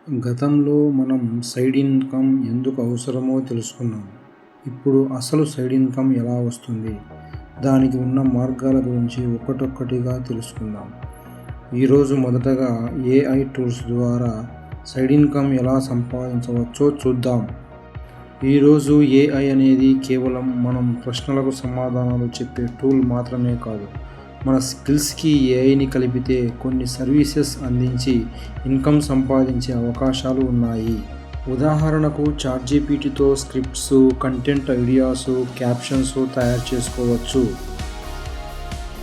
గతంలో మనం side income ఎందుకు అవసరమో తెలుసుకున్నాం. ఇప్పుడు అసలు సైడ్ ఇన్కమ్ ఎలా వస్తుంది, దానికి ఉన్న మార్గాల గురించి ఒక్కొక్కటిగా తెలుసుకుందాం. ఈరోజు మొదటగా ఏఐ టూల్స్ ద్వారా సైడ్ ఇన్కమ్ ఎలా సంపాదించవచ్చో చూద్దాం. ఈరోజు ఏఐ అనేది కేవలం మనం ప్రశ్నలకు సమాధానాలు చెప్పే టూల్ మాత్రమే కాదు. మన స్కిల్స్కి ఏఐని కలిపితే కొన్ని సర్వీసెస్ అందించి ఇన్కమ్ సంపాదించే అవకాశాలు ఉన్నాయి. ఉదాహరణకు చాట్‌జీపీటీతో స్క్రిప్ట్స్, కంటెంట్ ఐడియాస్, క్యాప్షన్స్ తయారు చేసుకోవచ్చు.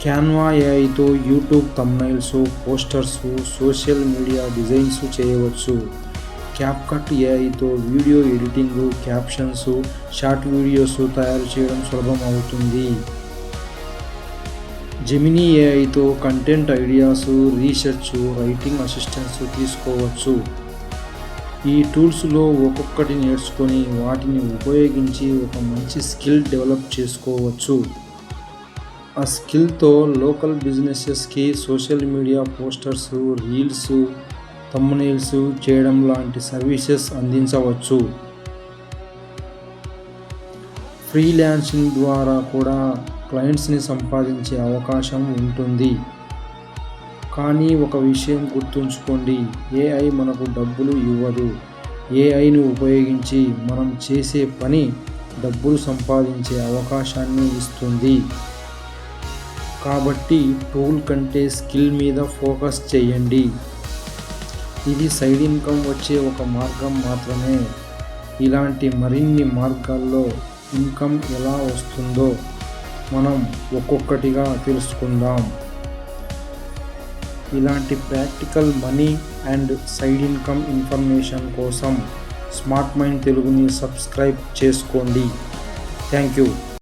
క్యాన్వా ఏఐతో YouTube thumbnails, posters, social media designs చేయవచ్చు. క్యాప్‌కట్ ఏఐతో video editing, captions, short videos తయారు చేయడం సులభం అవుతుంది. జెమినీ ఏఐతో content ideas, research, writing assistance తీసుకోవచ్చు. ఈ టూల్స్లో ఒక్కొక్కటి నేర్చుకొని వాటిని ఉపయోగించి ఒక మంచి స్కిల్ డెవలప్ చేసుకోవచ్చు. ఆ స్కిల్తో లోకల్ బిజినెసెస్కి social media posters, reels, thumbnails చేయడం లాంటి సర్వీసెస్ అందించవచ్చు. ఫ్రీలాన్సింగ్ ద్వారా కూడా క్లయింట్స్ని సంపాదించే అవకాశం ఉంటుంది. కానీ ఒక విషయం గుర్తుంచుకోండి, ఏఐ మనకు డబ్బులు ఇవ్వదు. ఏఐని ఉపయోగించి మనం చేసే పని డబ్బులు సంపాదించే అవకాశాన్ని ఇస్తుంది. కాబట్టి టూల్ కంటే స్కిల్ మీద ఫోకస్ చేయండి. ఇది సైడ్ ఇన్కమ్ వచ్చే ఒక మార్గం మాత్రమే. ఇలాంటి మరిన్ని మార్గాల్లో ఇన్కమ్ ఎలా వస్తుందో మనం ఒక్కొక్కటిగా తెలుసుకుందాం. ఇలాంటి practical money and side income information కోసం స్మార్ట్ మైండ్ తెలుగుని సబ్స్క్రైబ్ చేసుకోండి. Thank you.